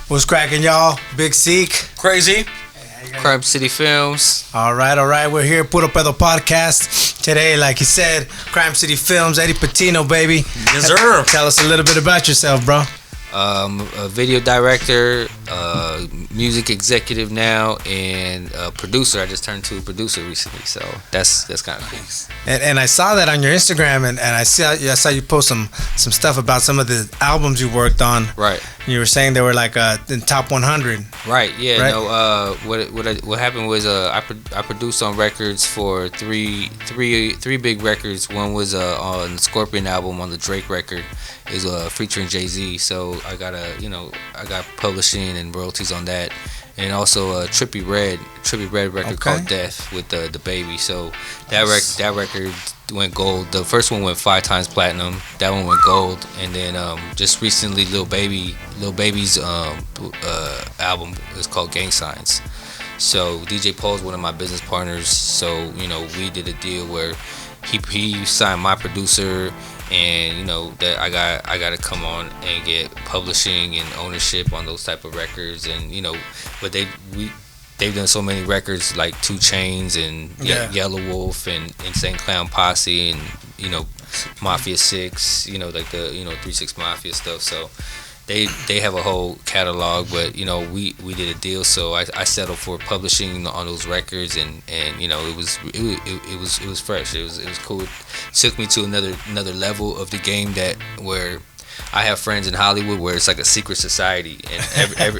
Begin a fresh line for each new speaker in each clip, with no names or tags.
What's cracking, y'all? Big Seek.
Crazy.
Crime City Films.
All right. We're here, Puro Pedo podcast. Today, like he said, Crime City Films, Eddie Patino, baby.
Yes, sir.
Tell us a little bit about yourself, bro.
A video director, music executive now, and a producer. I just turned to a producer recently, so that's kind of cool.
And I saw that on your Instagram, and I saw you post some stuff about some of the albums you worked on.
Right.
You were saying they were like in top 100.
Right. Yeah.
Right?
No. What happened was I produced on records for three big records. One was on the Scorpion album on the Drake record. Is featuring Jay-Z. So I got publishing and royalties on that, and also a Trippie Redd record called Death with the baby. So that record went gold. The first one went 5 times platinum. That one went gold, and then just recently, Lil Baby's album is called Gang Signs. So DJ Paul's one of my business partners. So we did a deal where he signed my producer. And that I got to come on and get publishing and ownership on those type of records, and but they've done so many records like 2 Chainz and Yellow Wolf and Insane Clown Posse and Mafia 6, like the 3-6 Mafia stuff. So they have a whole catalog, but we did a deal, so I settled for publishing on those records, and it was fresh. It was cool. It took me to another level of the game where I have friends in Hollywood where it's like a secret society, and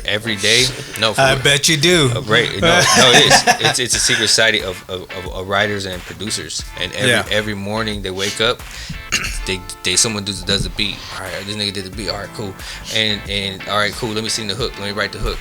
every day. No,
I bet you do.
Great. No, it is. It's a secret society of writers and producers, and every morning they wake up. Someone does the beat. All right, this nigga did the beat. All right, cool. And all right, cool. Let me sing the hook. Let me write the hook.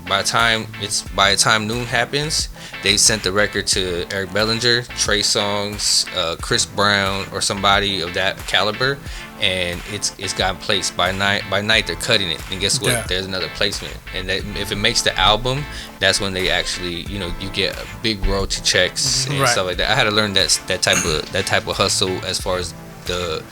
By the time noon happens, they sent the record to Eric Bellinger, Trey Songz, Chris Brown, or somebody of that caliber, and it's gotten placed. By night they're cutting it, and guess what?
Yeah.
There's another placement, and if it makes the album, that's when they actually you get big royalty checks and stuff like that. I had to learn that type of hustle as far as the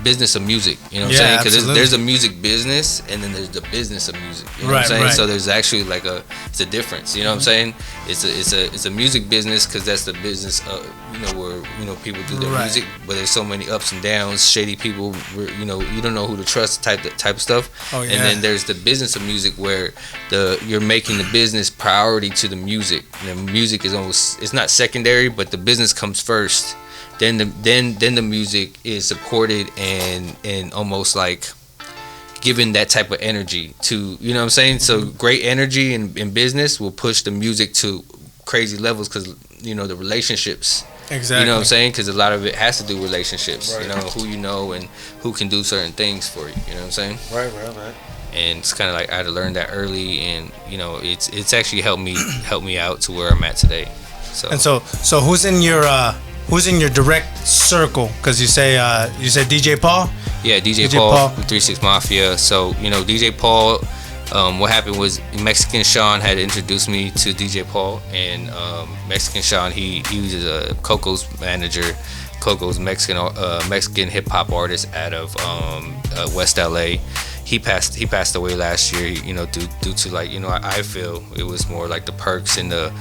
business of music, you know what I'm saying? Because there's a music business, and then there's the business of music, you know what I'm saying? So there's actually it's a difference, you know what I'm saying? It's a music business because that's the business of where people do their music, but there's so many ups and downs, shady people, you don't know who to trust, type of stuff. And then there's the business of music where you're making the business priority to the music. And the music is it's not secondary, but the business comes first. Then the music is supported and almost like given that type of energy to, you know what I'm saying? So great energy in business will push the music to crazy levels because the relationships.
Exactly.
You know what I'm saying? Because a lot of it has to do with relationships. Right. Who and who can do certain things for you. You know what I'm saying?
Right.
And it's kind of like I had to learn that early, and it's actually helped me out to where I'm at today. So
who's in your direct circle? Because you say DJ Paul?
Yeah, DJ Paul from 3-6 Mafia. So, DJ Paul, what happened was Mexican Sean had introduced me to DJ Paul, and Mexican Sean, he was a Coco's manager. Coco's Mexican hip hop artist out of West LA. He passed away last year, due to I feel it was more like the perks and the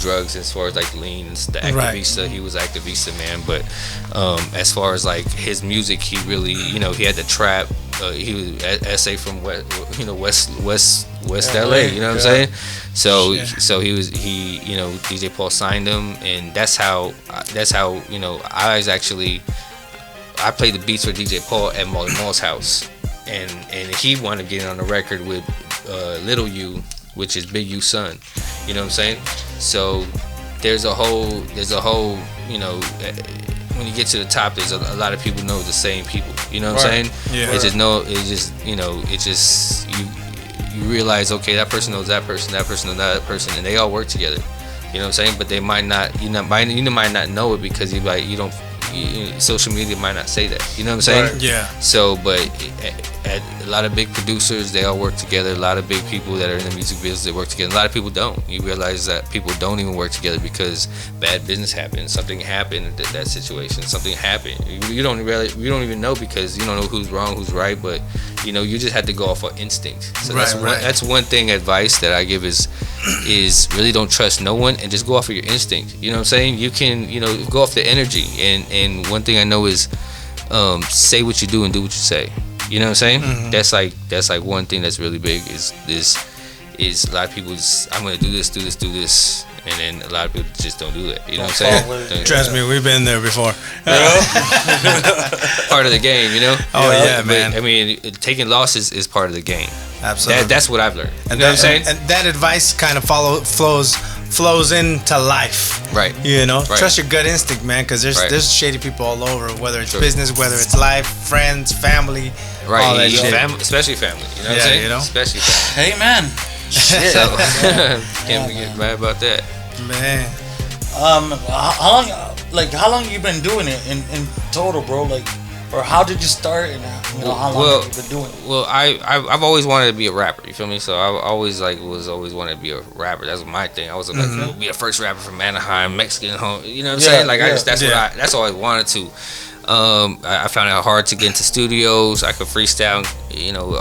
drugs as far as like lean and the Activista. Right. He was Activista, man, but as far as like his music, he really he had the trap. He was SA from West LA, you know what I'm saying? So DJ Paul signed him, and that's how I played the beats for DJ Paul at Molly Mall's house. And he wanted to get on the record with Little U, which is Big U's son. You know what I'm saying? So there's a whole when you get to the top, there's a lot of people know the same people. You know what I'm saying? Yeah. It's just you realize, okay, that person knows that person knows that person, and they all work together. You know what I'm saying? But they might not, you might not know it because social media might not say that. You know what I'm saying?
Right. Yeah.
So, but a lot of big producers, they all work together. A lot of big people that are in the music business, they work together. A lot of people don't. You realize that people don't even work together because bad business happened. Something happened in that situation. Something happened. You don't even know because you don't know who's wrong, who's right. But you just have to go off of instinct. So that's one thing advice that I give is really don't trust no one and just go off of your instinct. You know what I'm saying? You can go off the energy. And one thing I know is say what you do and do what you say. You know what I'm saying? Mm-hmm. That's like one thing that's really big is a lot of people just, I'm gonna do this, and then a lot of people just don't do it. You know what I'm saying?
Trust me, we've been there before.
Part of the game,
Oh yeah, man.
But, I mean, taking losses is part of the game.
Absolutely.
That's what I've learned.
And
you know what I'm saying?
And that advice kind of flows into life.
Right.
Right. Trust your gut instinct, man, because there's shady people all over, whether it's business, whether it's life, friends, family, all that shit.
Especially family. You know what I'm saying? Especially family.
Hey, man. Shit.
So, can't get mad about that.
Man.
How long you been doing it in total, bro? Or how did you start, and how long have you been doing it?
Well, I've always wanted to be a rapper. You feel me? So I always wanted to be a rapper. That's my thing. I was like, be the first rapper from Anaheim, Mexican home. You know what I'm saying? That's all I wanted to. I found it hard to get into studios. I could freestyle,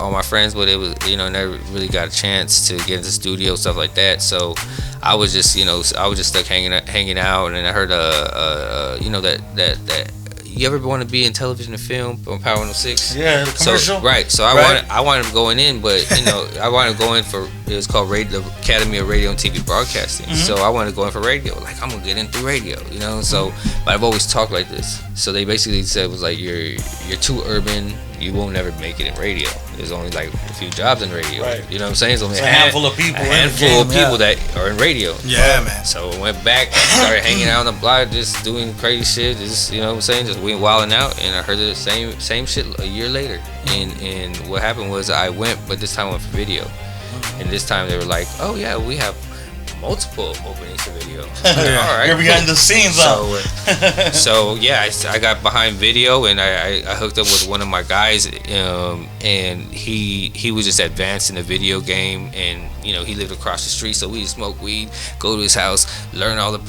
all my friends, but it was, never really got a chance to get into studio, stuff like that. So I was just, stuck hanging out, and then I heard, that you ever want to be in television and film on Power 106?
Yeah, the commercial.
So I wanted to go in, but I wanted to go in for, it was called the Academy of Radio and TV Broadcasting. Mm-hmm. So I wanted to go in for radio. Like, I'm gonna get in through radio, So, but I've always talked like this. So they basically said, was like, you're too urban. You won't never make it in radio. There's only like a few jobs in radio. Right. You know what I'm saying? It's only
a handful of people.
That are in radio.
Yeah, man.
So I went back, started hanging out on the block, just doing crazy shit. Just what I'm saying, just went wilding out, and I heard the same shit a year later. And what happened was I went, but this time I went for video. And this time they were like, oh yeah, we have multiple openings for video. All right,
you're behind the scenes.
So yeah, I got behind video, and I hooked up with one of my guys, and he was just advanced in the video game, and he lived across the street, so we just smoke weed, go to his house, learn all the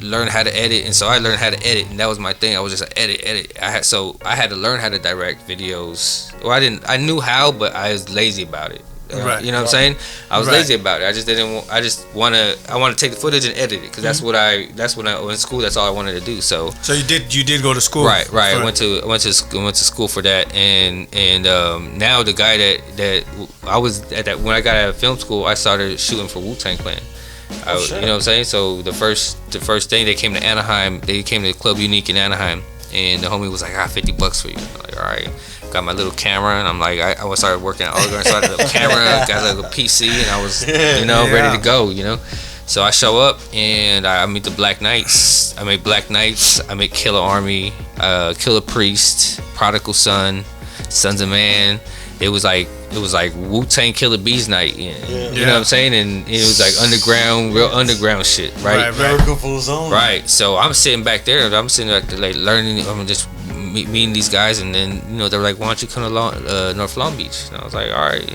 learn how to edit, and so I learned how to edit, and that was my thing. I was just edit. I had to learn how to direct videos. Well, I knew how, but I was lazy about it.
Right.
You know what I'm saying? I was lazy about it. I just didn't. I want to take the footage and edit it because that's when I was in school. That's all I wanted to do. So
you did go to school.
Right. I went to school for that, and now the guy that I was at, that when I got out of film school, I started shooting for Wu Tang Clan. You know what I'm saying? So the first thing, they came to Anaheim. They came to Club Unique in Anaheim, and the homie was like, I got $50 for you. I'm like, all right. Got my little camera, and I'm like, I started working at Oliver, so I had a little camera, got a little PC, and I was, ready to go, So I show up, and I meet the Black Knights. I make Black Knights. I make Killer Army, Killer Priest, Prodigal Son, Sons of Man. It was like Wu Tang Killer Bees night, you know what I'm saying? And it was like real underground shit, right? Right. So I'm sitting back there, like learning. I'm just meeting these guys, and then they're like, why don't you come to North Long Beach? And I was like, all right.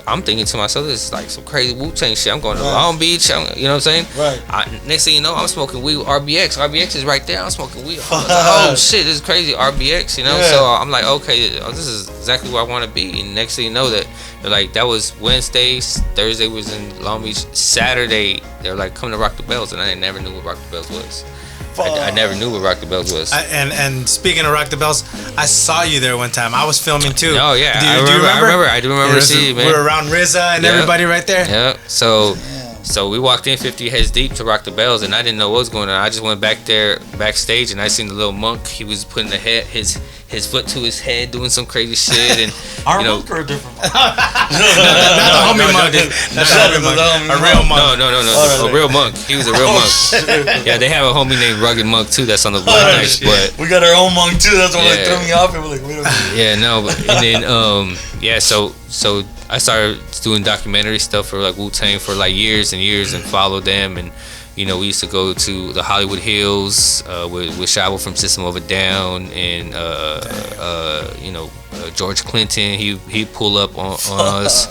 I'm thinking to myself, this is like some crazy Wu-Tang shit. I'm going to Long Beach. You know what I'm saying?
Right.
Next thing you know, I'm smoking weed with RBX. RBX is right there. I'm smoking weed. I was like, oh shit, this is crazy. RBX, So I'm like, okay, this is exactly where I want to be. And next thing you know, that they're like, that was Wednesday, Thursday was in Long Beach, Saturday they're like, come to Rock the Bells, and I never knew what Rock the Bells was. I never knew what Rock the Bells was.
And speaking of Rock the Bells, I saw you there one time. I was filming too.
Oh yeah,
do you remember?
I do remember seeing you, man.
We were around RZA and everybody right there.
Yeah. So we walked in 50 heads deep to Rock the Bells, and I didn't know what was going on. I just went backstage, and I seen the little monk. He was putting his foot to his head, doing some crazy shit, and
our monk or a different monk?
Not the homie monk. A real monk.
No, a real monk. He was a real monk. Yeah, they have a homie named Rugged Monk too. That's on the Black Knights, but
we got our own monk too. That's what threw me off. And we're like, wait a minute.
Yeah, no, but, and then so I started doing documentary stuff for like Wu Tang for like years and years, and followed them, and You know, we used to go to the Hollywood Hills with Shabo from System of a Down, and George Clinton. He'd pull up on us.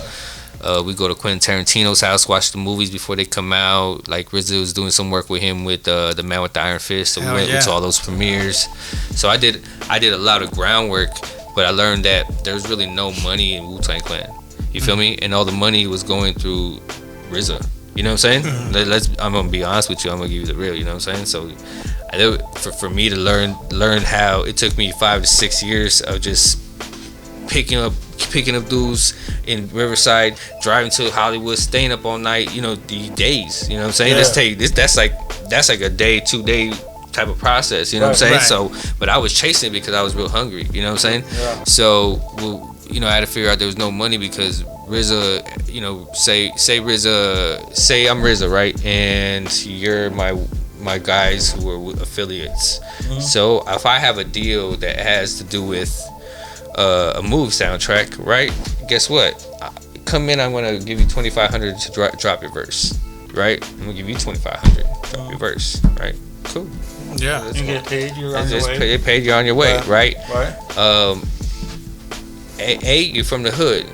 We go to Quentin Tarantino's house, watch the movies before they come out. Like RZA was doing some work with him with the Man with the Iron Fist, so we went to all those premieres. So I did a lot of groundwork, but I learned that there's really no money in Wu Tang Clan. You feel me? And all the money was going through RZA. You know what I'm saying? I'm gonna be honest with you. I'm gonna give you the real. You know what I'm saying? So, for me to learn how it took me 5 to 6 years of just picking up dudes in Riverside, driving to Hollywood, staying up all night. You know, the days. You know what I'm saying? That's like a day, 2 day type of process. You know what I'm saying?
Right.
So, but I was chasing it because I was real hungry. You know what I'm saying? Yeah. So, I had to figure out there was no money because RZA, say I'm RZA, right? And you're my guys who are affiliates. Mm-hmm. So if I have a deal that has to do with a movie soundtrack, right? Guess what? Come in, I'm gonna give you $2,500 to drop your verse, right? I'm gonna give you $2,500 drop your verse, right? Cool.
Yeah, you get paid. You're on your way.
Get paid. You're on your way, right?
Right.
You're from the hood,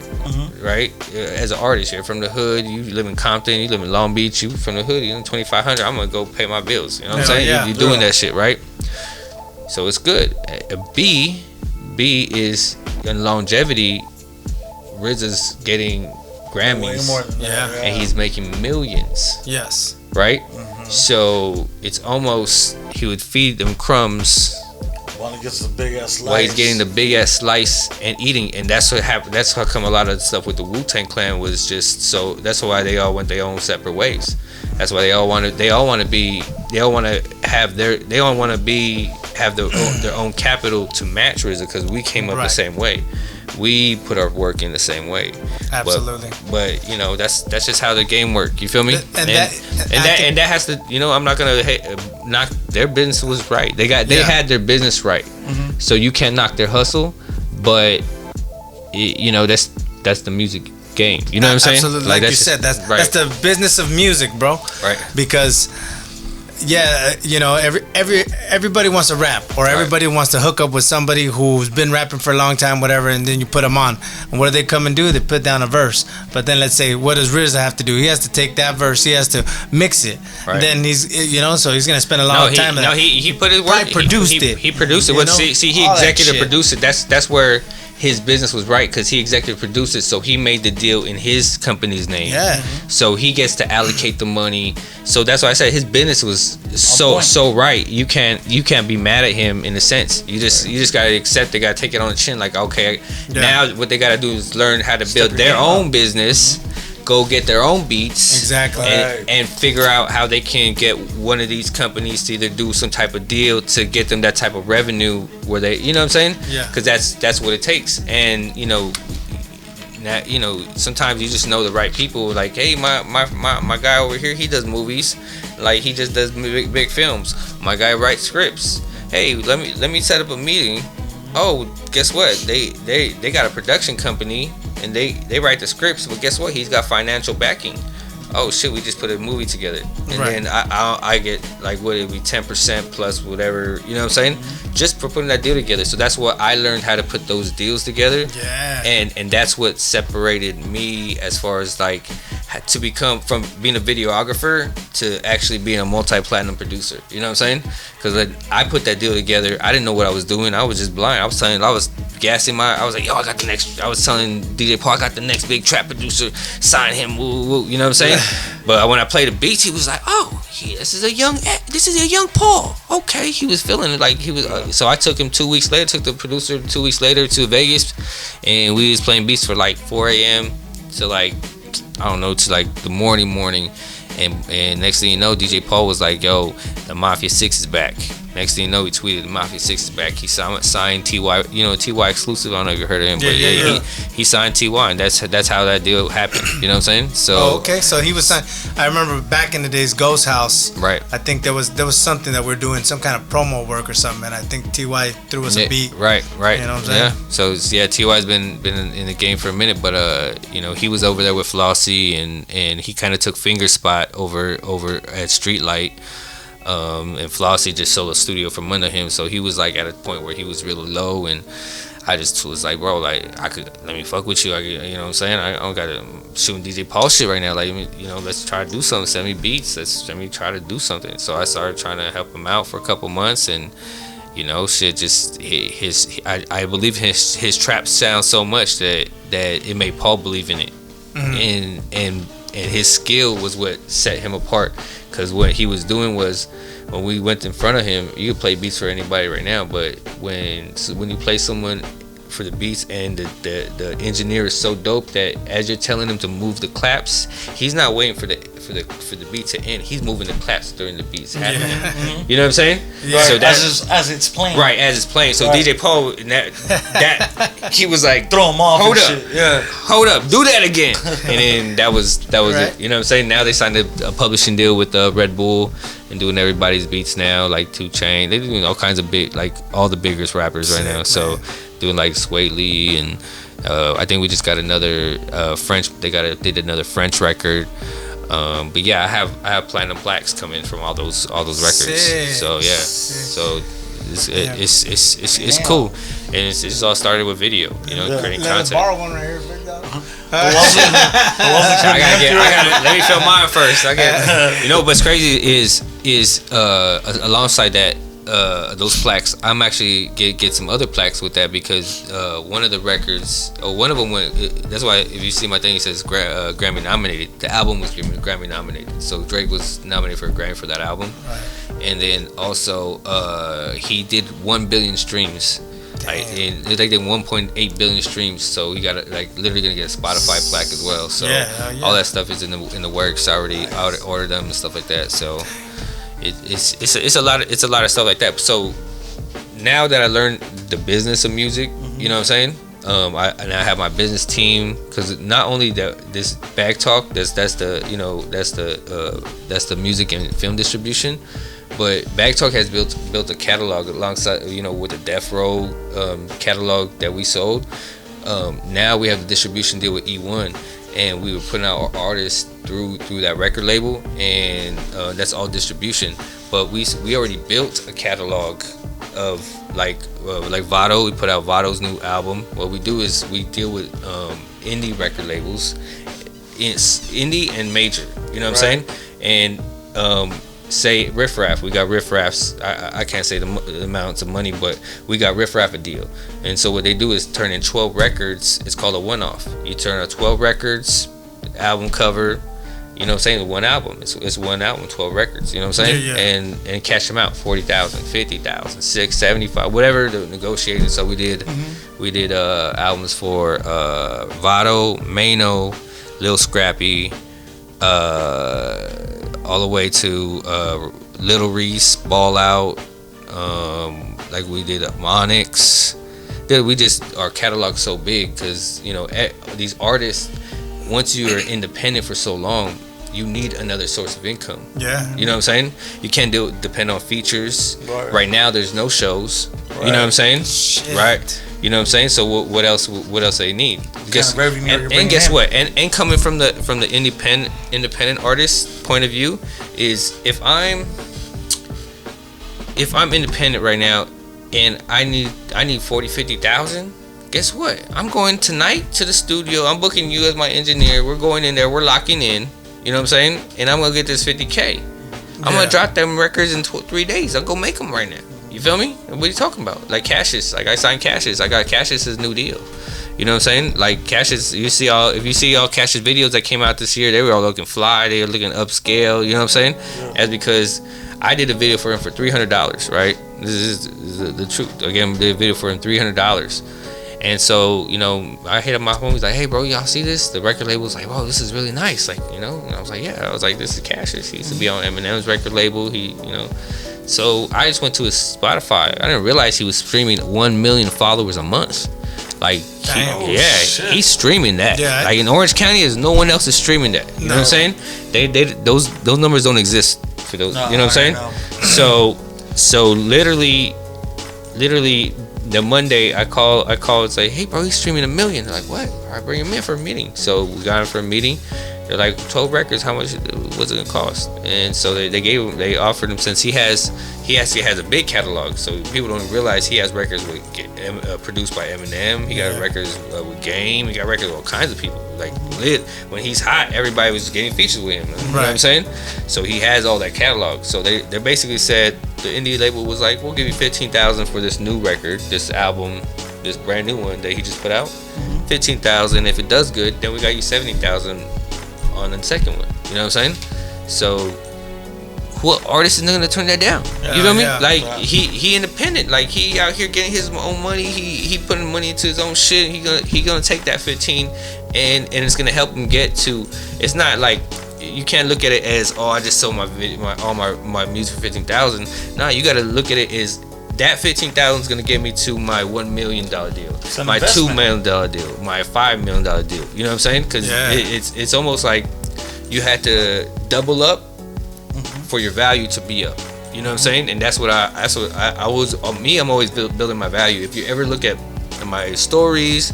right? As an artist, you're from the hood. You live in Compton. You live in Long Beach. You from the hood. You know, $2,500. I'm gonna go pay my bills. You know what I'm saying?
Yeah.
You're doing that shit, right? So it's good. B is in longevity. RZA's getting Grammys, and he's making millions.
Yes.
Right. So it's almost he would feed them crumbs.
While he gets the big ass slice.
While he's getting the big ass slice and eating, and that's what happened. That's how come a lot of the stuff with the Wu Tang Clan was just so. That's why they all went their own separate ways. That's why they all want to have their own capital to match RZA, because we came up the same way. We put our work in the same way.
Absolutely.
But that's just how the game works. You feel me?
And
that has to. I'm not gonna knock their business was right. They had their business right. Mm-hmm. So you can't knock their hustle, but that's the music game. You know what I'm saying?
Absolutely. Like you said, that's the business of music, bro. Right. Because everybody wants to rap, or everybody wants to hook up with somebody who's been rapping for a long time, whatever, and then you put them on. And what do they come and do? They put down a verse. But then let's say, what does RZA have to do? He has to take that verse, he has to mix it. Right. Then he's, so he's gonna spend a lot of time.
He put his work.
He produced it.
He produced it. He executive produced it. That's where his business was right, because he executive produced it, so he made the deal in his company's name.
Yeah.
So he gets to allocate the money. So that's why I said his business was so right. You can't be mad at him in a sense. You just gotta accept. They gotta take it on the chin. Like, okay, now what they gotta do is learn how to build their own business. Go get their own beats,
exactly,
and figure out how they can get one of these companies to either do some type of deal to get them that type of revenue where they, you know what I'm saying?
Yeah.
Because that's what it takes, and sometimes you just know the right people. Like, hey, my guy over here, he does movies, like he just does big films. My guy writes scripts. Hey, let me set up a meeting. Oh, guess what? They got a production company. And they write the scripts, but guess what? He's got financial backing. Oh shit, we just put a movie together, and then I get like, what it'd be 10% plus whatever, you know what I'm saying? Just for putting that deal together. So that's what I learned, how to put those deals together.
Yeah.
And that's what separated me as far as like to become from being a videographer to actually being a multi-platinum producer. You know what I'm saying? Because I put that deal together. I didn't know what I was doing. I was just blind. I was gassing I was like, yo, I got the next. I was telling DJ Paul, I got the next big trap producer. Sign him. Woo, woo. You know what I'm saying? But when I played the beats, he was like, oh, this is a young Paul. Okay, he was feeling it like he was. So I took him 2 weeks later. Took the producer 2 weeks later to Vegas, and we was playing beats for like 4 a.m. to like, I don't know, to like the morning. And next thing you know, DJ Paul was like, yo, the Mafia 6 is back. Next thing you know, he tweeted Mafia 6 is back. He signed TY, TY exclusive. I don't know if you heard of him, but he signed TY, and that's how that deal happened. You know what I'm saying? So
okay, so he was signed. I remember back in the days, Ghost House.
Right.
I think there was something that we're doing, some kind of promo work or something, and I think TY threw us a beat.
Right.
You know what I'm saying?
Yeah. So TY's been in the game for a minute, but he was over there with Flossie, and he kind of took finger spot over at Streetlight. And Flossie just sold a studio from under him, so he was like at a point where he was really low, and I just was like, bro, like let me fuck with you. You know what I'm saying? I don't gotta shooting DJ Paul shit right now. Like, let's try to do something. Send me beats. Let me try to do something. So I started trying to help him out for a couple months, and shit just I believe his trap sounds so much that it made Paul believe in it, and his skill was what set him apart. Because what he was doing was, when we went in front of him, you could play beats for anybody right now, but when you play someone for the beats, and the engineer is so dope that as you're telling him to move the claps, he's not waiting for the beat to end. He's moving the claps during the beats happening.
Mm-hmm.
You know what I'm saying?
Yeah. So as it's playing.
Right, as it's playing. So DJ Paul, that he was like,
throw him off.
Hold up,
shit. Yeah.
Hold up, do that again. And then that was
right.
it. You know what I'm saying? Now they signed a publishing deal with Red Bull and doing everybody's beats now, like 2 Chainz. They're doing all kinds of big, like all the biggest rappers right now. So doing like Sway Lee, and I think we just got another French. They did another French record. But yeah, I have platinum plaques coming from all those records.
Sick.
So yeah, so it's cool, and it's all started with video. Creating content.
Borrow one right here, big dog.
Let me film mine first. But what's crazy is alongside that. Those plaques, I'm actually get some other plaques with that, because one of the records, or one of them went. That's why if you see my thing, it says Grammy nominated. The album was Grammy nominated, so Drake was nominated for a Grammy for that album. Right. And then also he did 1 billion streams. And they did 1.8 billion streams, so he got literally gonna get a Spotify plaque as well. So all that stuff is in the works. I already ordered them and stuff like that. So. It's a lot of stuff like that. So now that I learned the business of music, you know what I'm saying? I have my business team, because not only this Bag Talk, that's the music and film distribution, but Bag Talk has built a catalog alongside with the Death Row catalog that we sold. Now we have the distribution deal with E1. And we were putting out our artists through that record label, and that's all distribution. But we already built a catalog of like Vado. We put out Vado's new album. What we do is we deal with indie record labels, it's indie and major. You know what I'm saying? And say Riff Raff, we got Riff Raff's, I can't say the amounts of money, but we got Riff Raff a deal. And so what they do is turn in 12 records. It's called a one-off. You turn out 12 records, album cover, you know what I'm saying, one album. It's one album, 12 records, you know what I'm saying? Yeah. And cash them out, 40,000, 50,000, 6, 75, whatever the negotiated. So we did albums for Vado, Mano, Lil Scrappy, all the way to Little Reese, Ball Out, like we did Onyx. Our catalog's so big, because these artists, once you're independent for so long, you need another source of income. Yeah. You know what I'm saying? You can't depend on features. Right now there's no shows. Right. You know what I'm saying? Shit. Right. You know what I'm saying? So what else they need? And guess what? And coming from the independent artist point of view, is if I'm independent right now and I need 40, 50,000, guess what? I'm going tonight to the studio. I'm booking you as my engineer. We're going in there. We're locking in. You know what I'm saying? And I'm gonna get this 50K. I'm gonna drop them records in 3 days. I'll go make them right now. You feel me? What are you talking about? Like Cassius. Like I signed Cassius. I got Cassius's new deal. You know what I'm saying? Like Cassius, if you see all Cassius videos that came out this year, they were all looking fly. They were looking upscale. You know what I'm saying? That's because I did a video for him for $300. Right? This is the truth. Again, I did a video for him $300. And so, I hit up my homies like, hey, bro, y'all see this? The record label was like, whoa, this is really nice. Like, and I was like, yeah. I was like, this is Cassius. He used to be on Eminem's record label. He, So I just went to his Spotify. I didn't realize he was streaming 1 million followers a month. Like, he's streaming that. Yeah, like in Orange County, there's no one else is streaming that. You know what I'm saying? They those numbers don't exist for those. You know what I'm saying? So literally, the Monday I call and say, hey bro, he's streaming 1 million. They're like, what? I bring him in for a meeting. So we got him for a meeting. They're like, 12 records, how much was it gonna cost? And so they offered him, since he actually has a big catalog, so people don't realize he has records with produced by Eminem. He got records with Game. He got records with all kinds of people. Like, when he's hot, everybody was getting features with him. You know what I'm saying? So he has all that catalog. So they basically said, the indie label was like, we'll give you $15,000 for this new record, this album, this brand new one that he just put out. $15,000. If it does good, then we got you $70,000 on the second one. You know what I'm saying? So what artist is not gonna turn that down? You know what I mean? Like, he independent. Like, he out here getting his own money. He putting money into his own shit. He gonna take that 15 and it's gonna help him get to. It's not like, you can't look at it as, oh, I just sold my music for 15,000. Nah, you gotta look at it as, that 15,000 is gonna get me to my $1 million deal, my $2 million deal, my $5 million deal. You know what I'm saying? Because it's almost like you had to double up for your value to be up. You know what I'm saying? And that's what I was. I'm always building my value. If you ever look at my stories,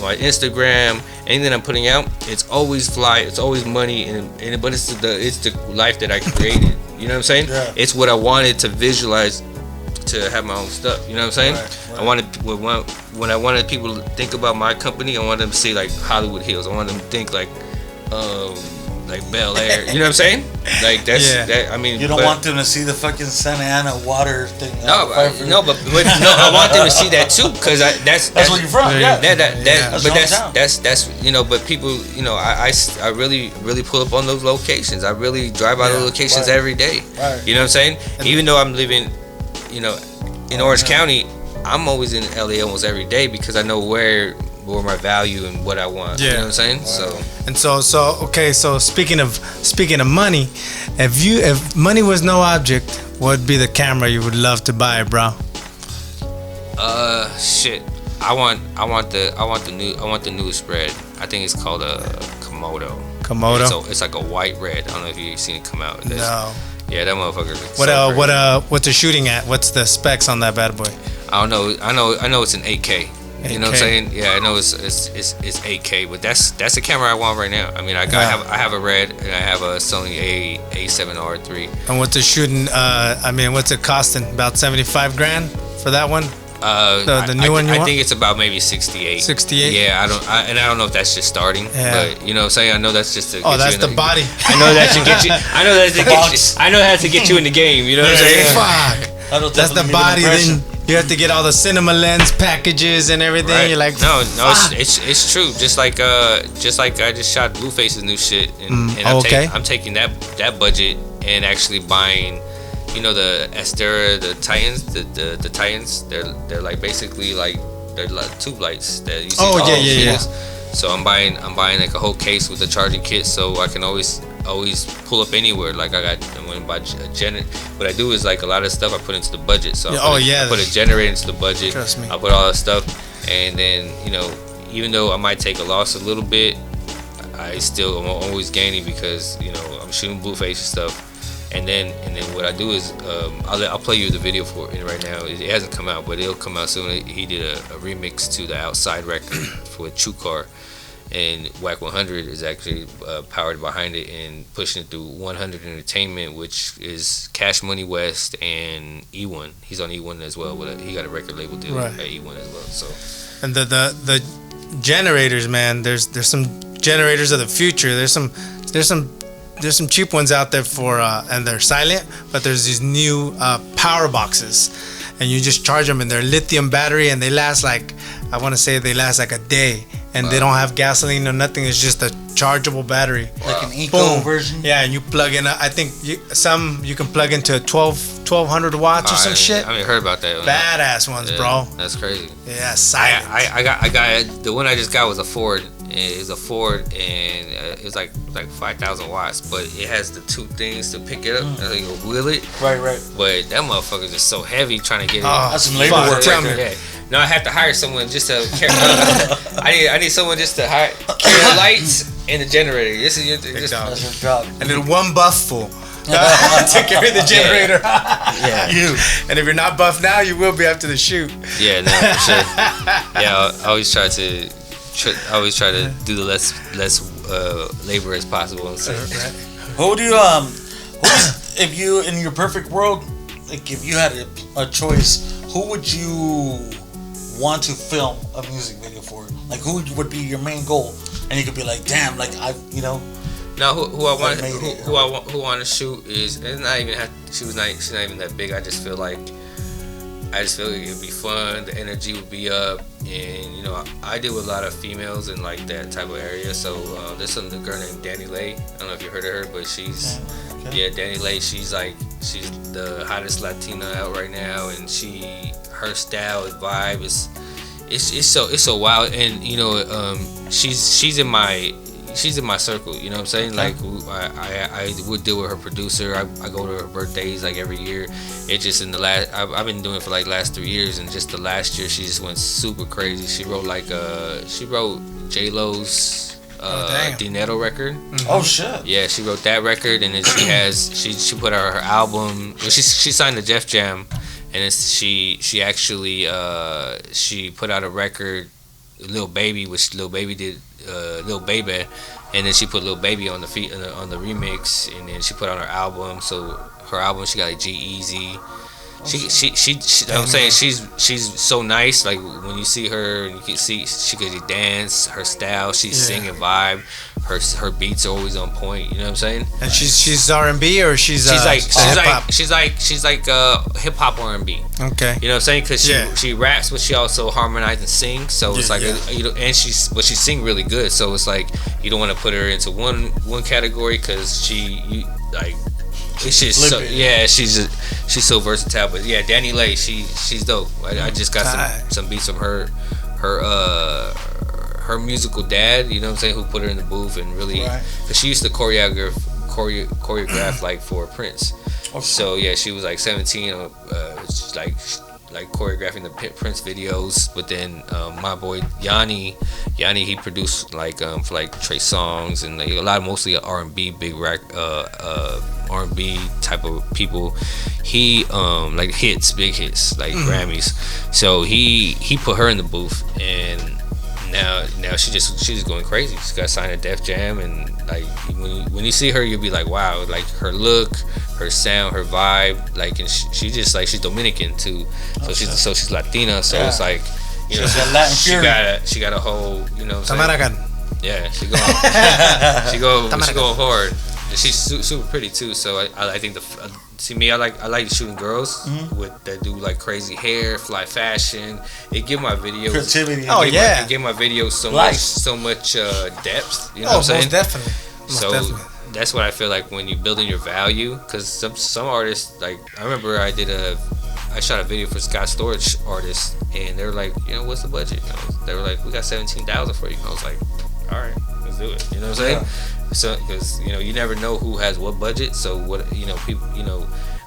my Instagram, anything that I'm putting out, it's always fly, it's always money, but it's the life that I created. You know what I'm saying? Yeah. It's what I wanted to visualize, to have my own stuff. You know what I'm saying? Right. I wanted, when I wanted people to think about my company, I wanted them to see like Hollywood Hills. I wanted them to think like Bel Air. You know what I'm saying? Like, that's that. I mean,
you don't want them to see the fucking Santa Ana water thing.
No, I want them to see that too, because that's
where you're from. Yeah,
that's you know. But people, you know, I really pull up on those locations. I really drive by those locations every day. Right. You know what I'm saying? Even though I'm living, you know, in Orange County, I'm always in LA almost every day, because I know where my value and what I want. You know what I'm saying?
Right. So okay, so speaking of money, if money was no object, what would be the camera you would love to buy, bro?
Shit. I want the newest spread. I think it's called a Komodo.
Komodo.
It's like a white red. I don't know if you've seen it come out.
No.
Yeah, that motherfucker.
What's it shooting at? What's the specs on that bad boy?
I don't know. I know it's an 8K. You know what I'm saying? Yeah, I know it's 8K, but that's the camera I want right now. I mean, I have a red and I have a Sony A7R3.
And what's it shooting? I mean, what's it costing? About 75 grand for that one? The new one you want?
I think it's about maybe 68.
68?
Yeah, I don't know if that's just starting, but you know what I'm saying? I know that's just to get
that's the body.
I know that should get you. I know that has to get you in the game. You know what I'm saying?
Fuck. That's the body. Then you have to get all the cinema lens packages and everything. Right. You're like,
no, it's true. Just like I just shot Blueface's new shit, and I'm taking that budget and actually buying, you know, the Astera, the Titans, the Titans. They're like basically like they're like tube lights that you see. Yeah. So I'm buying like a whole case with a charging kit, so I can always pull up anywhere. Like I'm gonna buy a generator. What I do is, like, a lot of stuff I put into the budget. So I put a generator into the budget.
Trust me.
I put all that stuff, and then, you know, even though I might take a loss a little bit, I'm always gaining, because, you know, I'm shooting Blueface and stuff. And then what I do is I'll play you the video for it right now. It hasn't come out, but it'll come out soon. He did a remix to the Outside record with Chukar, and Whack 100 is actually powered behind it and pushing it through 100 Entertainment, which is Cash Money West and E1. He's on E1 as well. He got a record label deal at E1 as well. So,
and the generators, man. There's some generators of the future. There's some cheap ones out there and they're silent, but there's these new power boxes, and you just charge them, and they're lithium battery, and they last like a day, and they don't have gasoline or nothing. It's just a chargeable battery,
like an eco version.
Yeah, and you plug in. I think you can plug into 1200 watts or some shit.
I haven't heard about that.
Badass ones, bro.
That's crazy.
Yeah, silent.
I got the one I just got was a Ford, It's a Ford, and it's like 5,000 watts, but it has the two things to pick it up. And you wheel it.
Right.
But that motherfucker is so heavy trying to get it.
That's some labor work right there.
Yeah. No, I have to hire someone just to carry. I need someone just to carry the lights and the generator. This is
That's your job.
And then one buff full. To carry the generator.
Yeah.
You. And if you're not buff now, you will be after the shoot.
Yeah, no, for sure. Yeah, I always try to do the less labor as possible.
Who do you if you in your perfect world, like if you had a choice, who would you want to film a music video for? Like who would be your main goal? And you could be like, damn, like
No, who I want to shoot is, it's not even she's not even that big. I just feel like it'd be fun. The energy would be up, and I deal with a lot of females in like that type of area. So there's a girl named Danny Lay. I don't know if you heard of her, but she's Danny Lay. She's the hottest Latina out right now, and her style and vibe is it's so wild, and she's in my circle, you know what I'm saying? Like I would deal with her producer. I go to her birthdays like every year. It just in the last I've been doing it for like last 3 years, and just the last year she just went super crazy. She wrote J-Lo's Dinero record.
Mm-hmm. Oh shit.
Yeah, she wrote that record, and then she put out her album. Well, she signed to Def Jam, and she actually she put out a record, Lil Baby, which Lil Baby did. Lil Baby, and then she put Lil Baby on the remix, and then she put on her album. So her album, she got like G-Eazy. She I'm saying she's so nice. Like when you see her, you can see she could dance. Her style, she's singing vibe. Her beats are always on point. You know what I'm saying?
And she's R&B or she's like
hip hop R&B.
Okay.
You know what I'm saying? Because she raps, but she also harmonizes and sings. So it's like and she sing really good. So it's like you don't want to put her into one category because it's just so, she's so versatile. But yeah, Danny Lay, she's dope. I just got some beats from her musical dad, you know what I'm saying, who put her in the booth and really, because she used to choreograph like for Prince. So yeah, she was like 17, like choreographing the Prince videos. But then my boy Yanni, he produced like for like Trey Songz and like a lot of mostly R&B big R&B type of people. He like big hits like Grammys. So he put her in the booth, and now she's just going crazy. She's got signed to Def Jam, and like when you see her, you'll be like, wow, like her look, her sound, her vibe, like, and she just like, she's Dominican too, so she's Latina, so it's like, she got a whole, you know what I'm saying? Yeah, she going hard. And she's super pretty too, so I think I like shooting girls that do like crazy hair, fly fashion. It give my videos
creativity.
It give my videos so much depth. You know what I'm saying?
Most definitely.
That's what I feel like when you're building your value. Because some artists, like I remember I shot a video for Scott Storage artists, and they were like, what's the budget? They were like, we got $17,000 for you. I was like, all right, let's do it. You know what I'm saying? So, because you never know who has what budget. So what people,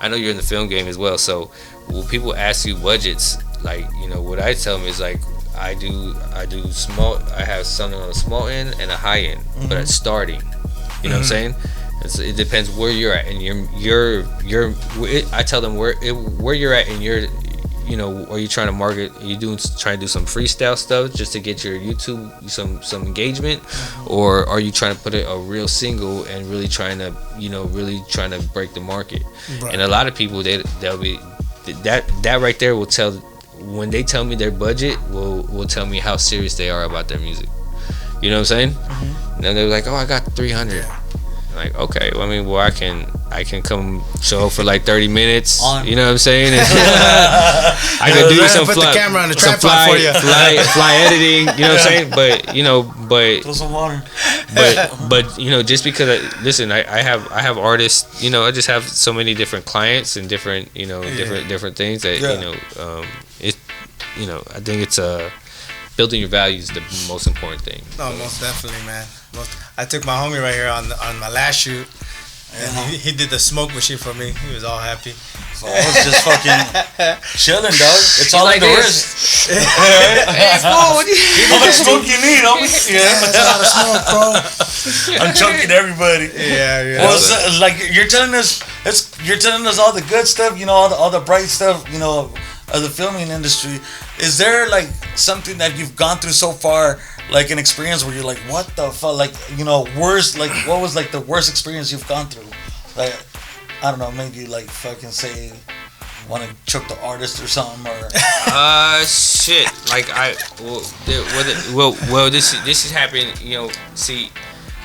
I know you're in the film game as well. So when people ask you budgets, like what I tell them is like, I do small. I have something on the small end and a high end, but it's starting. You know what I'm saying? It depends where you're at, and I tell them where you're at, and are you trying to market? Are you trying to do some freestyle stuff just to get your YouTube some engagement, or are you trying to put a real single and really trying to break the market? Right. And a lot of people they'll be that right there will tell, when they tell me their budget will tell me how serious they are about their music. You know what I'm saying? And then they're like, oh, I got 300. Like, okay, well, I mean, I can come show up for like 30 minutes. You know what I'm saying? I could do some
put the camera on the tripod for you.
fly editing. You know what I'm saying? But
throw some water.
But just because I have artists. I just have so many different clients and different different things that I think building your values is the most important thing.
No, most definitely, man. I took my homie right here on my last shoot, and he did the smoke machine for me. He was all happy.
So I was just fucking chilling, dog. It's all
like
in the
this.
wrist.
Hey, fool, what do you-
How much smoke you need, homie? Yeah.
That's a lot of smoke, bro.
I'm choking everybody.
Yeah.
Well, so, like you're telling us all the good stuff, you know, all the bright stuff, you know, of the filming industry. Is there like something that you've gone through so far, like an experience where you're like, what the fuck, like, you know, worst, like what was like the worst experience you've gone through? Like, I don't know, maybe like fucking say, want to choke the artist or something, or
shit. Like this has happened. You know, see,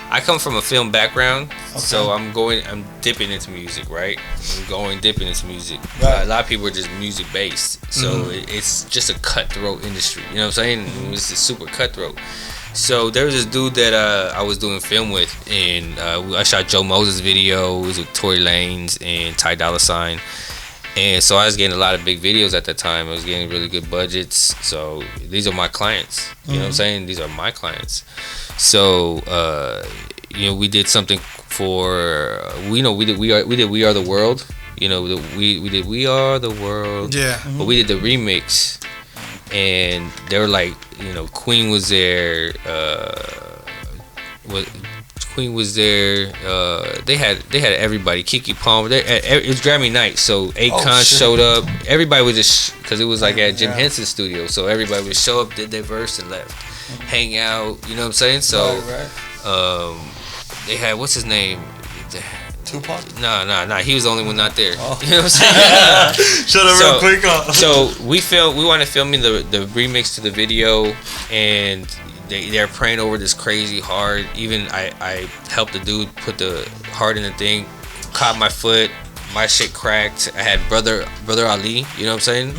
I come from a film background, so I'm dipping into music, right? Dipping into music.
Right.
A lot of people are just music based, so it's just a cutthroat industry. You know what I'm saying? It's super cutthroat. So there was this dude that I was doing film with, and I shot Joe Moses' video. It was with Tory Lanez and Ty Dolla $ign. And so I was getting a lot of big videos at that time. I was getting really good budgets. So these are my clients. You know what I'm saying? These are my clients. So you know, we did something for we did We Are the World. You know, we did We Are the World.
Yeah.
But we did the remix, and they were like, you know, Queen was there. Queen was there. They had everybody. Keke Palmer. It was Grammy night, so Akon showed up. Everybody was just because it was like at Jim Henson's studio, so everybody would show up, did their verse, and left, hang out. You know what I'm saying? So, they had what's his name?
Tupac?
Nah. He was the only one not there. You know what I'm saying?
Shut up real quick.
So we wanted filming the remix to the video, and they're praying over this crazy hard. Even I helped the dude put the heart in the thing, caught my foot, my shit cracked. I had brother Ali, you know what I'm saying?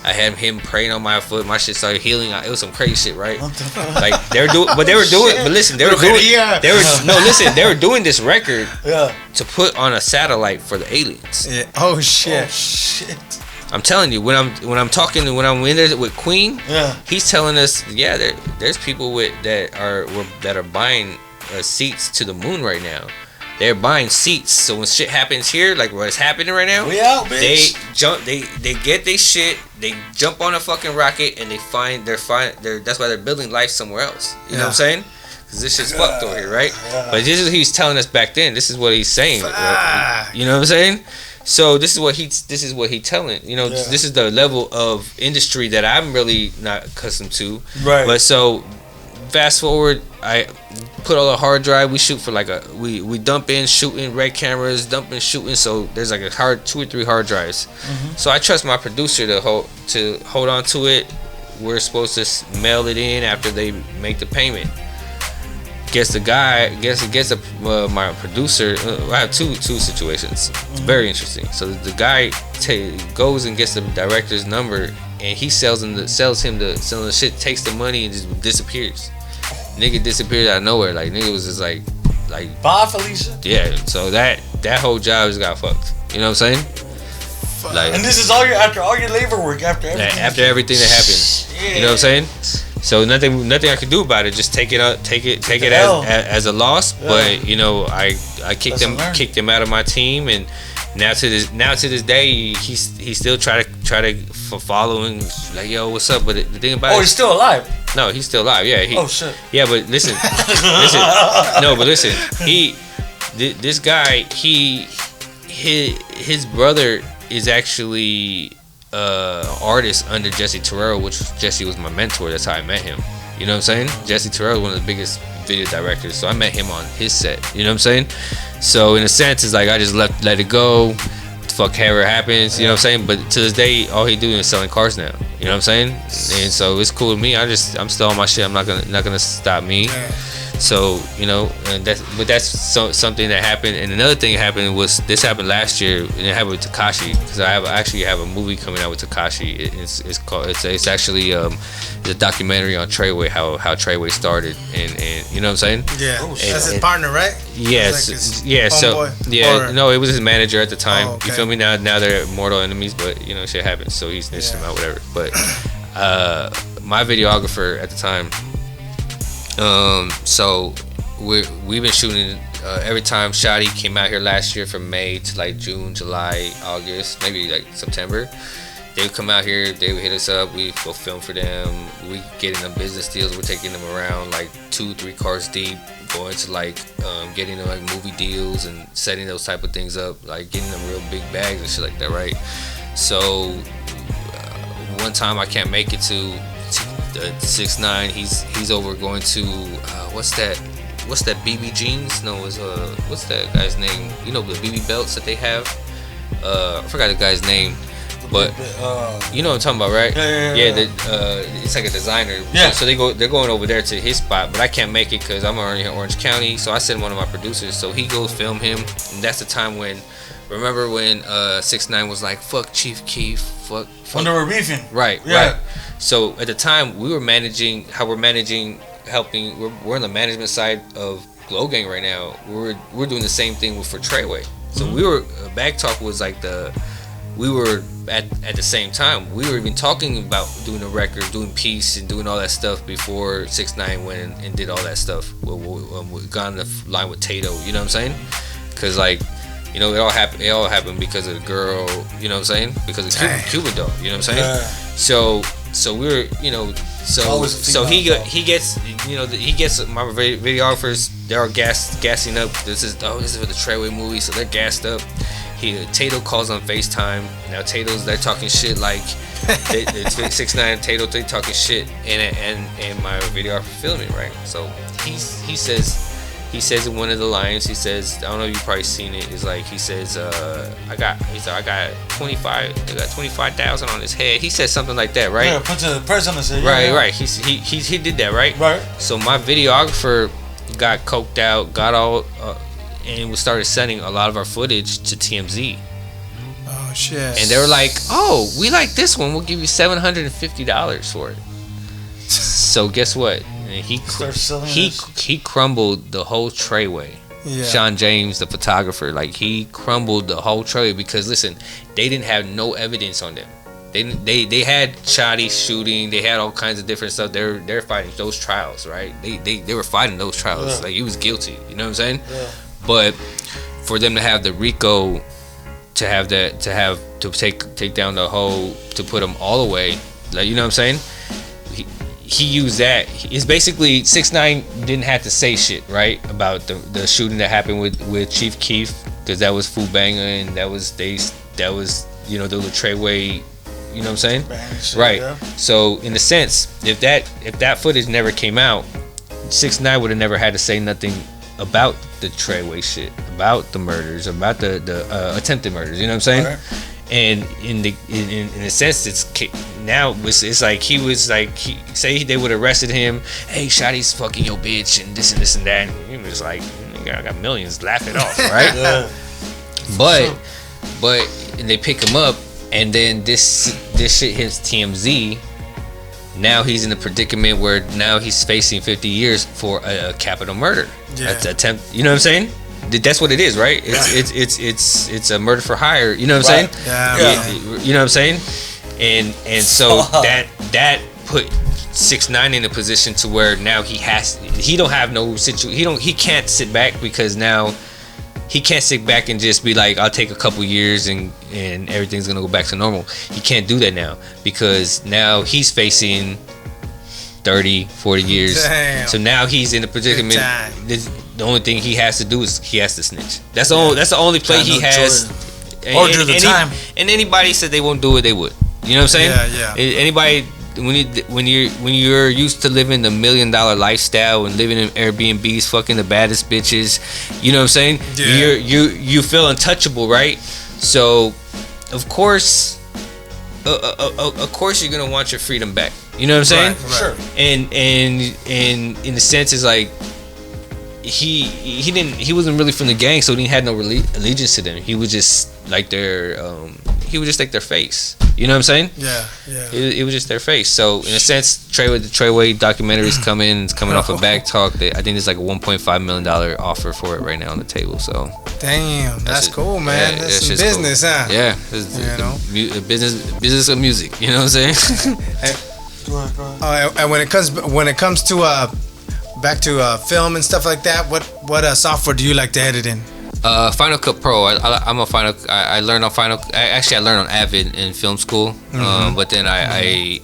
I had him praying on my foot, my shit started healing. It was some crazy shit, right? Like they were doing this record to put on a satellite for the aliens.
Yeah. Oh shit.
I'm telling you, when I'm in there with Queen, he's telling us, there's people that are buying seats to the moon right now. They're buying seats, so when shit happens here, like what's happening right now,
we out, bitch.
They get their shit, they jump on a fucking rocket, and that's why they're building life somewhere else. You know what I'm saying? Because this shit's fucked over here, right? But this is what he's telling us back then. This is what he's saying. Right? You know what I'm saying? So this is what he telling. You know, this is the level of industry that I'm really not accustomed to. Right. But so fast forward, I put all the hard drive. We shoot for like we dump in shooting, red cameras, dumping shooting. So there's like 2 or 3 hard drives. So I trust my producer to hold on to it. We're supposed to mail it in after they make the payment. My producer. I have two situations. It's very interesting. So the guy goes and gets the director's number, and he sells him the shit, takes the money, and just disappears. Nigga disappeared out of nowhere. Like nigga was just like
bye, Felicia.
Yeah. So that whole job just got fucked. You know what I'm saying? Like,
and this is after all your labor work, after
everything that happened. Yeah. You know what I'm saying? So nothing I could do about it. Just take it as a loss. Yeah. But you know, I kicked him out of my team, and now to this day, he's still try to following, like, yo, what's up? But the thing about
he's still alive.
No, he's still alive. Yeah.
Shit.
Yeah, but listen. This guy, his brother is actually artist under Jesse Terrell, which Jesse was my mentor. That's how I met him. You know what I'm saying? Jesse Terrell is one of the biggest video directors, so I met him on his set. You know what I'm saying? So in a sense, it's like I just let it go. Fuck whatever happens. You know what I'm saying? But to this day, all he doing is selling cars now. You know what I'm saying? And so it's cool with me. I'm still on my shit. I'm not gonna stop me. So, you know, and that's something that happened. And another thing that happened was, this happened last year, and it happened with Tekashi, because I actually have a movie coming out with Tekashi. It's actually a documentary on Treyway, how Treyway started, and you know what I'm saying?
Yeah. That's his partner, right?
Yes.
Like
no, it was his manager at the time.
Oh, okay.
You feel me? Now they're mortal enemies, but you know, shit happens, so he snitched him out, whatever. But my videographer at the time. So we've been shooting every time Shotty came out here last year from May to like June, July, August, maybe like September. They would come out here, they would hit us up, we go film for them, we getting them business deals, we're taking them around like 2-3 cars deep, going to like getting them like movie deals and setting those type of things up, like getting them real big bags and shit like that, right? So one time I can't make it to 6ix9ine, he's over going to what's that BB jeans? No, it's what's that guy's name? You know the BB belts that they have? I forgot the guy's name. But you know what I'm talking about, right? Yeah. It's like a designer.
Yeah.
So they're going over there to his spot, but I can't make it because I'm already in Orange County. So I send one of my producers. So he goes film him, and that's the time when, remember when 6ix9ine was like, "Fuck Chief Keef, fuck."
When they were beefing.
Right.
Yeah.
Right. So at the time we were managing, helping. We're on the management side of Glow Gang right now. We're doing the same thing for Treyway. So we were Bag Talk was like we were at the same time. We were even talking about doing a record, doing Peace, and doing all that stuff before 6ix9ine went and did all that stuff. We got on the line with Pedo, you know what I'm saying? Because like, you know, it all happened because of the girl, you know what I'm saying? Because of Cuban Dog, you know what I'm saying?
Yeah.
So we were, you know, so he gets my videographers. They're all gassing up. This is for the Treyway movie, so they're gassed up. Tato calls on FaceTime. Now they're talking shit like 6ix9ine and Tato, they talking shit, and my videographer filming, right? So he says in one of the lines, he says, I don't know if you've probably seen it, is like he says, I got 25,000 on his head. He said something like that, right?
Yeah, put the price on his head.
Right. He did that, right?
Right.
So my videographer got coked out, got all and we started sending a lot of our footage to TMZ.
Oh shit!
And they were like, "Oh, we like this one. We'll give you $750 for it." So guess what? He crumbled the whole Treyway. Yeah. Sean James, the photographer, like he crumbled the whole Treyway because listen, they didn't have no evidence on them. They had shoddy shooting. They had all kinds of different stuff. They're fighting those trials, right? They were fighting those trials. Yeah. Like he was guilty. You know what I'm saying? Yeah. But for them to have the RICO, to take down the whole, to put them all away, like, you know what I'm saying? He used that. It's basically 6ix9ine didn't have to say shit, right, about the shooting that happened with Chief Keef, because that was Fubanga, and that was you know, the Treyway. You know what I'm saying? Shit, right. Yeah. So in a sense, if that footage never came out, 6ix9ine would have never had to say nothing about the Treyway shit, about the murders, about the attempted murders. You know what I'm saying? Right. And in a sense, it's like he was like, say they would have arrested him. Hey, Shotty's fucking your bitch and this and that. And he was like, I got millions, laugh it off, right? Yeah. But and they pick him up. And then this shit hits TMZ. Now he's in a predicament where now he's facing 50 years for a capital murder. Yeah. Attempt. You know what I'm saying? That's what it is, right? It's a murder for hire. You know what I'm saying? Yeah. You know what I'm saying? And so that put 6ix9ine in a position to where now he don't have no situation. He can't sit back because now. He can't sit back and just be like, I'll take a couple years and everything's gonna go back to normal. He can't do that now because now he's facing 30, 40 years. Damn. So now he's in a predicament. The only thing he has to do is he has to snitch. That's the only play he has. And anybody said they won't do it, they would. You know what I'm saying? Yeah. Anybody. When you're used to living the $1 million lifestyle and living in Airbnbs, fucking the baddest bitches, you know what I'm saying? Yeah. You feel untouchable, right? So, of course you're gonna want your freedom back. You know what I'm saying?
Right. Sure.
And in the sense, it's like he wasn't really from the gang, so he had no allegiance to them. He was just like their face. You know what I'm saying? Yeah. It was just their face. So in a sense, the Treyway documentary is coming off of Bag Talk. I think there's like a $1.5 million offer for it right now on the table. So
damn, that's cool, man. Yeah, that's some business, cool. Huh?
Yeah, business of music. You know what I'm saying?
Go ahead.
And when it comes to back to film and stuff like that, what software do you like to edit in?
Final Cut Pro. I'm a Final. I learned on Final. I learned on Avid in film school. But then I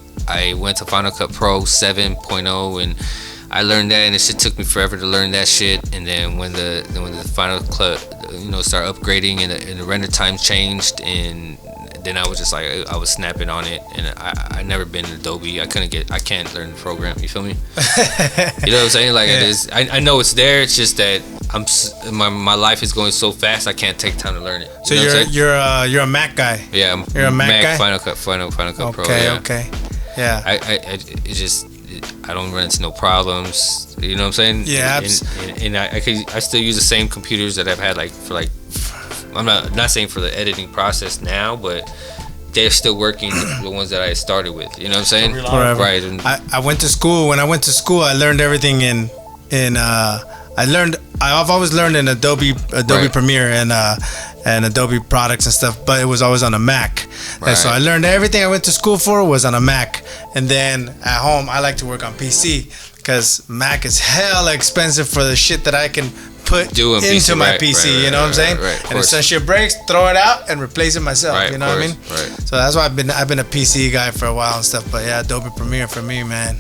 went to Final Cut Pro 7.0 and I learned that, and it shit took me forever to learn that shit. And then when the Final Cut, started upgrading and the render times changed, and then I was just like, I was snapping on it, and I never been in Adobe. I can't learn the program. You feel me? You know what I'm saying? Like it is. I know it's there. It's just that my life is going so fast. I can't take time to learn it.
So you're a Mac guy.
Yeah,
you're a Mac guy.
Final Cut Pro.
Okay. Yeah.
I don't run into no problems. You know what I'm saying?
Yeah.
And I still use the same computers that I've had I'm not saying for the editing process now, but they're still working, the ones that I started with. You know what I'm saying?
Forever.
Right. And
I went to school. When I went to school, I learned everything I've always learned in Adobe
Right.
Premiere and Adobe products and stuff, but it was always on a Mac.
Right.
And so I learned everything I went to school for was on a Mac. And then at home, I like to work on PC because Mac is hella expensive for the shit that I can put into
PC,
my
right,
PC.
right,
You know what I'm saying?
right,
And if some shit breaks, throw it out and replace it myself.
Right,
you know what I mean?
Right.
So that's why I've been a PC guy for a while and stuff. But yeah, Adobe Premiere for me, man.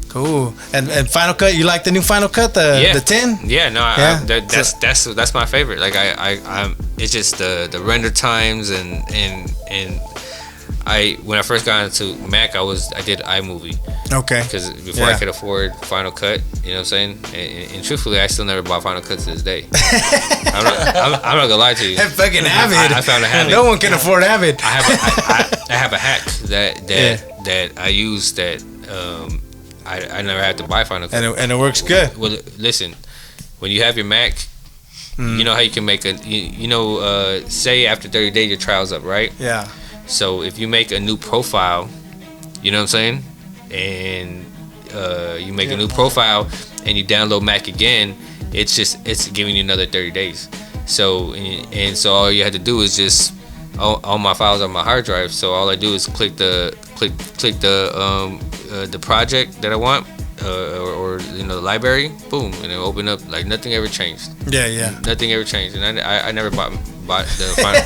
Cool. And Final Cut, you like the new Final Cut, the 10?
Yeah, no,
Yeah.
that's my favorite. Like I'm it's just the render times and when I first got into Mac, I did iMovie.
Okay.
Because before I could afford Final Cut, you know what I'm saying? And truthfully, I still never bought Final Cut to this day. I'm not gonna lie to you.
That fucking Avid.
I found a habit.
No one can afford Avid.
I have a hack that I use that I never had to buy Final Cut.
And it works good.
Well, listen, when you have your Mac, you know how you can make say after 30 days your trial's up, right?
Yeah.
So if you make a new profile, you know what I'm saying, and you make a new profile and you download Mac again, it's giving you another 30 days. So so all you had to do is just all my files on my hard drive. So all I do is click the project that I want, or the library, boom, and it'll open up like nothing ever changed.
Yeah.
Nothing ever changed, and I never bought the final.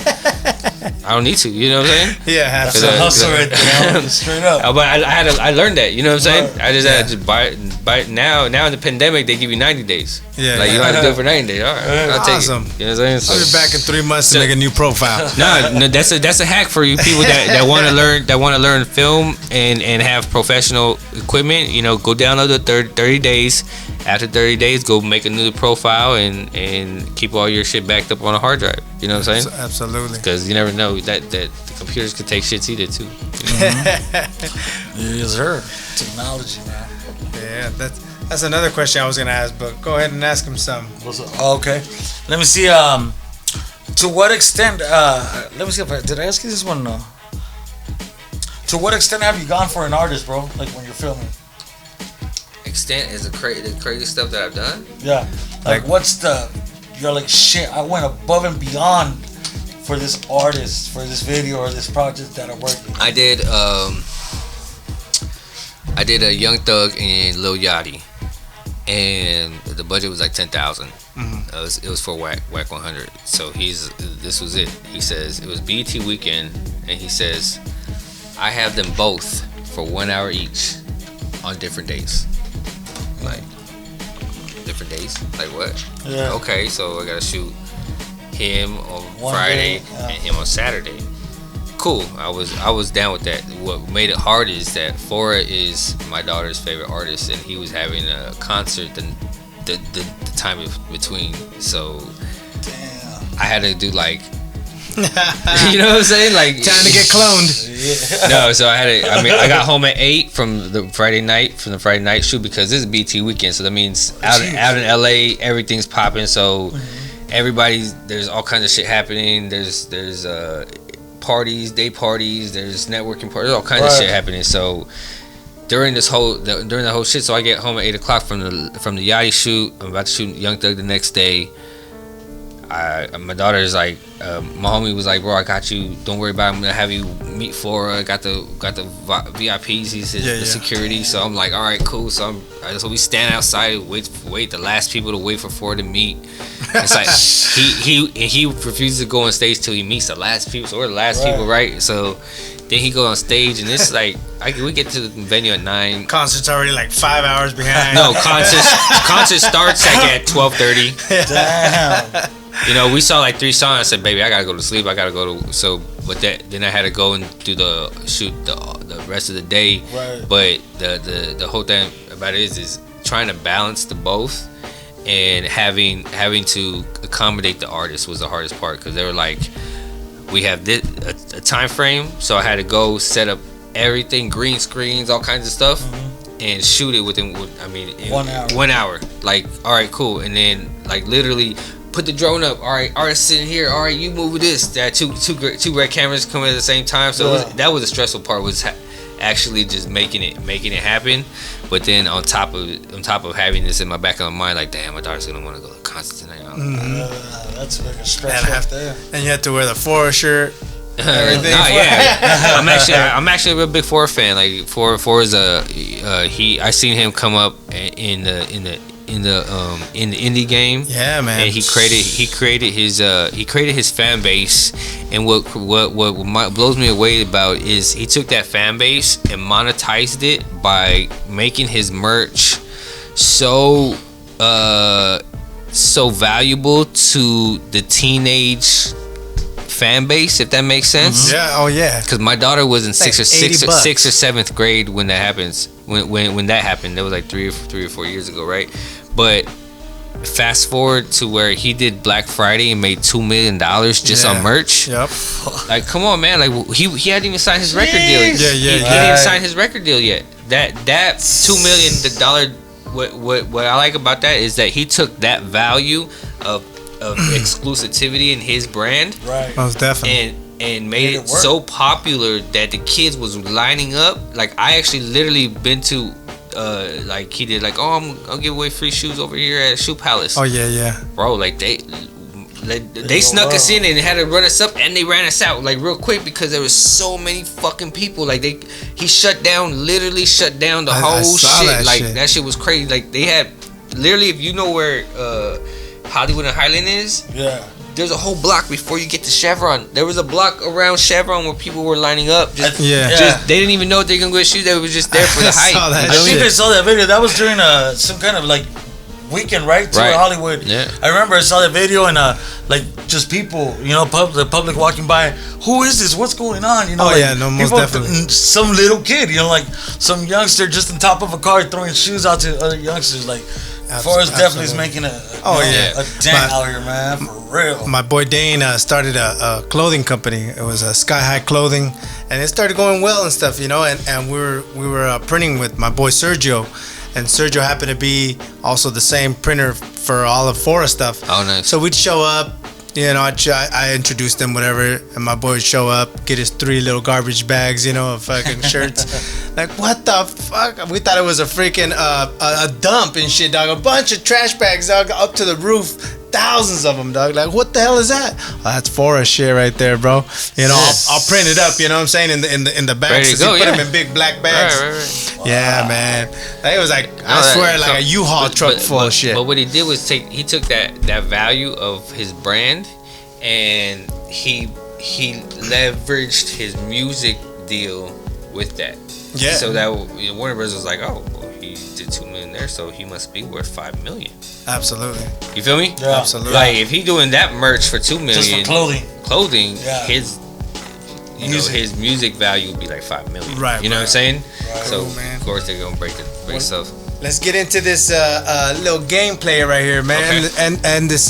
I don't need to, you know what I'm saying?
Yeah, have
That's a hustle right there, straight up.
But I learned that, you know what I'm saying?
Right.
I just had to buy it. Now in the pandemic they give you 90 days.
Yeah.
Like you have to do it for 90 days. All right, I'll take
Awesome.
it. You know what I'm saying?
I'll be back in 3 months to make a new profile.
No, that's a hack for you people that want to learn film and have professional equipment. Go download the 30 days. After 30 days, go make a new profile and keep all your shit backed up on a hard drive. You know what I'm saying?
Absolutely.
Because you never know that the computers could take shits either too.
Yes, sir. Technology, man.
Yeah, that's another question I was gonna ask, but go ahead and ask him some.
Okay. Let me see. To what extent? Let me see did I ask you this one? No. To what extent have you gone for an artist, bro? Like when you're filming.
Extent is the crazy stuff that I've done.
Yeah. Like what's you're like shit. I went above and beyond for this artist, for this video or this project that I'm working.
I did a Young Thug and Lil Yachty, and the budget was like 10,000. It was for Whack 100. So this was it. He says it was BET weekend, and he says I have them both for 1 hour each on different days. Like different days? Like what?
Yeah.
Okay, so I gotta shoot him on
One
Friday
day, yeah.
and him on Saturday. Cool. I was down with that. What made it hard is that Fora is my daughter's favorite artist, and he was having a concert the time between. So
Damn.
I had to do like. You know what I'm saying? Like
Time to get cloned.
Yeah.
No, so I got home at 8 from the Friday night shoot because this is BT weekend, so that means out in LA everything's popping. So there's all kinds of shit happening. There's parties, day parties, there's networking parties, there's all kinds of shit happening. So during the whole shit, so I get home at 8 o'clock from the Yachty shoot. I'm about to shoot Young Thug the next day. my daughter's like, my homie was like, bro, I got you. Don't worry about it. I'm gonna have you meet Flora. Got the VIPs. He said the security. So I'm like, all right, cool. So we stand outside, wait the last people to wait for Flora to meet. It's like he refuses to go on stage till he meets the last people. So we're the last people, right? So then he go on stage, and it's like we get to the venue at 9.
Concert's already like 5 hours behind.
No, concert starts like at 12:30.
Damn.
You know, we saw like 3 songs. I said, baby, I gotta go to sleep. I gotta go to then I had to go and do the rest of the day.
Right.
But the whole thing about it is trying to balance the both, and having to accommodate the artists was the hardest part, because they were like, we have a time frame, so I had to go set up everything, green screens, all kinds of stuff, and shoot it within
1 hour.
1 hour. Like, all right, cool, and then like literally put the drone up. All right, artists sitting here. All right, you move with this. That two red cameras coming at the same time. So that was the stressful part, was actually just making it happen. But then on top of having this in my back of my mind, like, damn, my daughter's gonna want to go to the concert tonight.
That's like a stress right there.
And you have to wear the Flora shirt. Everything.
I'm actually a real big Flora fan. Like Flora is I seen him come up in the indie game.
Yeah, man.
And he created his fan base. And what blows me away about is he took that fan base and monetized it by making his merch so valuable to the teenage fan base, if that makes sense.
Yeah. Oh yeah.
Because my daughter was in
like
sixth or seventh grade when that happens. When that happened, that was like 3 or 4 years ago, right? But fast forward to where he did Black Friday and made $2 million just on merch. Yep. Like, come on, man. Like, he hadn't even signed his record deal. He didn't even sign his record deal yet. That $2 million. What I like about that is that he took that value of exclusivity in his brand,
right? Most definitely.
And made it so popular that the kids was lining up. Like, I actually literally been to like he did, like, I'll give away free shoes over here at Shoe Palace.
Oh yeah.
Bro, like they snuck us in and had to run us up, and they ran us out like real quick because there was so many fucking people. Like he literally shut down the whole shit. Like that shit was crazy. Like they had literally, if you know where Hollywood and Highland is, there's a whole block before you get to Chevron. There was a block around Chevron where people were lining up. They didn't even know what they were gonna go shoot. They were just there for the hype.
I think I saw that video. That was during some kind of like weekend, right? Hollywood. Yeah. I remember I saw that video, and like just people, the public walking by. Who is this? What's going on?
Most definitely.
Some little kid, like some youngster just on top of a car throwing shoes out to other youngsters, like. Forrest definitely is making a dent out here, man, for real.
My boy Dane started a clothing company. It was Sky High Clothing, and it started going well and stuff, and we were printing with my boy Sergio, and Sergio happened to be also the same printer for all of Forrest stuff.
Oh, nice.
So we'd show up. I introduced him, whatever, and my boy would show up, get his 3 little garbage bags, of fucking shirts. Like, what the fuck? We thought it was a freaking a dump and shit, dog. A bunch of trash bags, dog, up to the roof. Thousands of them, dog. Like, what the hell is that? Oh, that's Forrest shit right there, bro. I'll print it up. You know what I'm saying? In the bags, so put them in big black bags.
Right.
Wow. Yeah, man. It was like, I swear, like a U-Haul truck full of shit.
But what he did was he took that value of his brand, and he leveraged his music deal with that.
Yeah.
So that Warner Bros was like, oh, well, he did $2 million there, so he must be worth $5 million.
Absolutely.
You feel me?
Yeah.
Absolutely.
Like, if he doing that merch for $2 million,
just for clothing,
his his music value would be like $5 million.
Right.
You know what I'm saying?
Right.
So
cool, man.
Of course they're gonna break stuff.
Let's get into this little gameplay right here, man, and this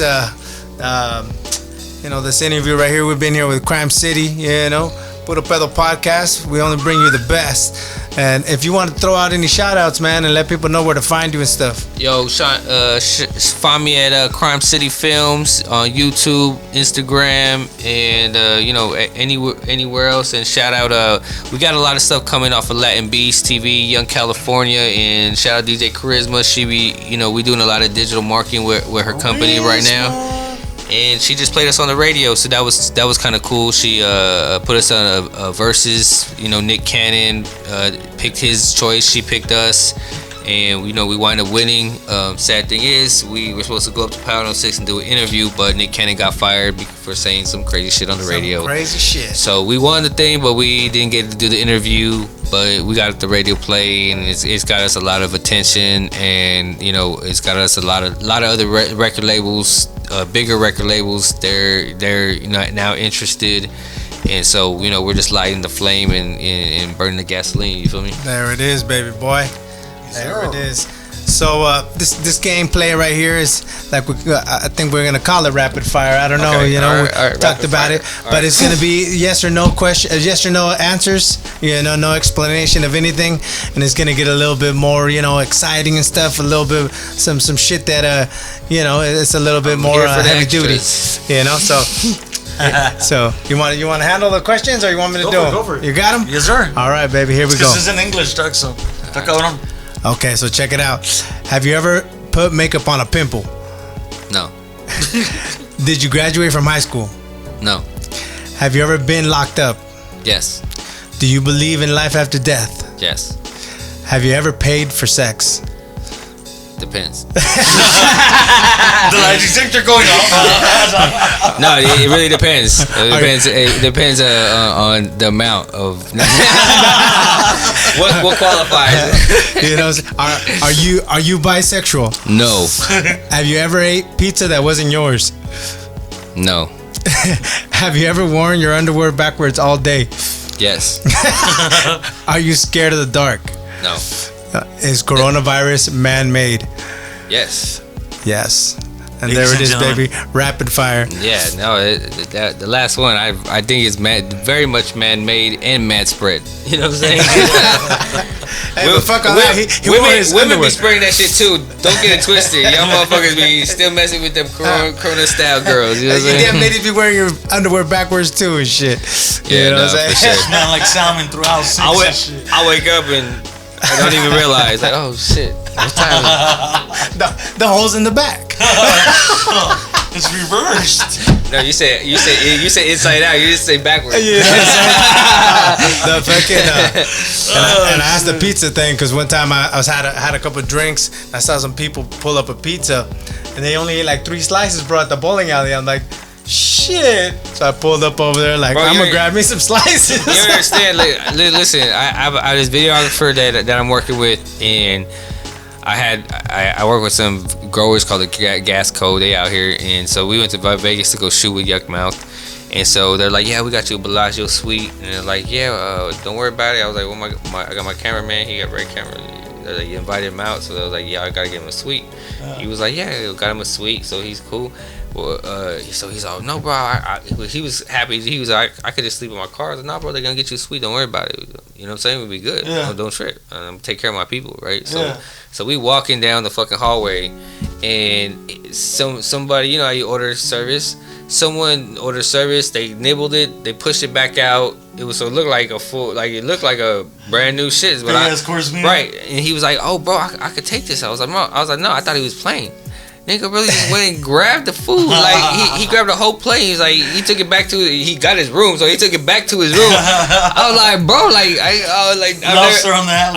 this interview right here. We've been here with Crime City, Puro Pedo podcast. We only bring you the best. And if you want to throw out any shout outs, man, and let people know where to find you and stuff.
Yo, find me at Crime City Films on YouTube, Instagram, and anywhere else. And shout out, we got a lot of stuff coming off of Latin Beast TV, Young California, and shout out DJ Charisma. She be, we doing a lot of digital marketing with her company right now. and she just played us on the radio. So that was kind of cool. She put us on a versus. You know, Nick Cannon picked his choice. She picked us. And we wind up winning. Sad thing is, we were supposed to go up to Power 106 and do an interview, but Nick Cannon got fired for saying some crazy shit on the radio.
Crazy shit.
So we won the thing, but we didn't get to do the interview. But we got the radio play, and it's got us a lot of attention, and it's got us a lot of other record labels, bigger record labels. They're now interested. And so, we're just lighting the flame and burning the gasoline. You feel me?
There it is, baby boy. There it is. So this gameplay right here is like I think we're gonna call it rapid fire. I don't know,
Okay,
we talked about
fire.
it, but it's gonna be yes or no question, yes or no answers. No explanation of anything, and it's gonna get a little bit more, exciting and stuff. A little bit some shit that it's a little bit more
here for the
heavy duty.
extras.
So you want to handle the questions, or you want me to do them?
Go for it.
You got them?
Yes, sir.
All right, baby. Here we go.
This is in English, Doug. So, está cabrón.
Okay, so check it out. Have you ever put makeup on a pimple?
No.
Did you graduate from high school?
No.
Have you ever been locked up?
Yes.
Do you believe in life after death?
Yes.
Have you ever paid for sex?
Depends.
The lie detector going off.
No, it really depends. It depends on the amount of what qualifies.
Are you bisexual?
No.
Have you ever ate pizza that wasn't yours?
No.
Have you ever worn your underwear backwards all day?
Yes.
Are you scared of the dark?
No.
Is coronavirus man-made?
Yes.
Yes. And
Ladies
there it
and
is,
gentlemen.
baby. Rapid fire.
Yeah. No. The last one, I think is very much man-made and man spread. You know what I'm saying?
Hey, but fuck all that. He wore his
women
underwear.
be spraying that shit too. Don't get it twisted. Y'all motherfuckers be still messing with them corona style girls. You know what I'm
You
saying?
damn ladies be wearing your underwear backwards too and shit.
Yeah,
you know
no,
what I'm
for
saying?
sure.
Smell like salmon throughout six and shit.
I wake up and I don't even realize, like, oh shit, what time is it?
The holes in the back.
It's reversed.
No, you say inside out. You just say backwards.
Yeah, the fucking and I asked the pizza thing because one time I had a couple of drinks. I saw some people pull up a pizza, and they only ate like 3 slices, bro, at the bowling alley. I'm like, shit. So I pulled up over there like,
Bro,
I'm gonna grab me some slices.
You understand? Listen, I have this videographer that I'm working with, and I work with some growers called the Gas Code. They out here, and so we went to Vegas to go shoot with Yuck Mouth. And so they're like, yeah, we got you a Bellagio suite. And they're like, yeah, don't worry about it. I was like, well, I got my cameraman. He got a red camera. They're like, you invited him out. So they was like, yeah, I got to give him a suite. He was like, yeah, got him a suite. So he's cool. Well, so he's all, no, bro. He was happy. He was like, I could just sleep in my car. I was like, no, bro, they're going to get you a suite. Don't worry about it. You know what I'm saying? We'll be good.
Yeah.
Don't trip. I'm going to take care of my people, right?
Yeah.
So we walking down the fucking hallway, and somebody, you know how you order service? Someone ordered service, they nibbled it, they pushed it back out. It looked like a brand new shit. But right, and he was like, "Oh, bro, I could take this." I was like, "No," I thought he was playing. Nigga really just went and grabbed the food. Like he grabbed the whole plate. He was like, he took it back to. He got his room, so he took it back to his room. I was like, bro,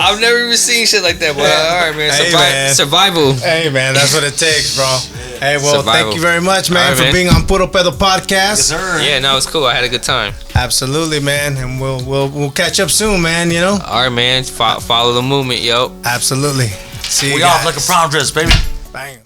I've never even seen shit like that. But all right, man, survival.
Hey, man, that's what it takes, bro. Hey, well,
Survival.
thank you very much, man,
Right,
for
man.
being on Puro Pedo podcast.
Yes, sir.
Yeah, no, it's cool. I had a good time.
Absolutely, man, and we'll catch up soon, man. You know.
All right, man. Follow the movement, yo.
Absolutely. See you
We
guys.
off like a prom dress, baby.
Bang.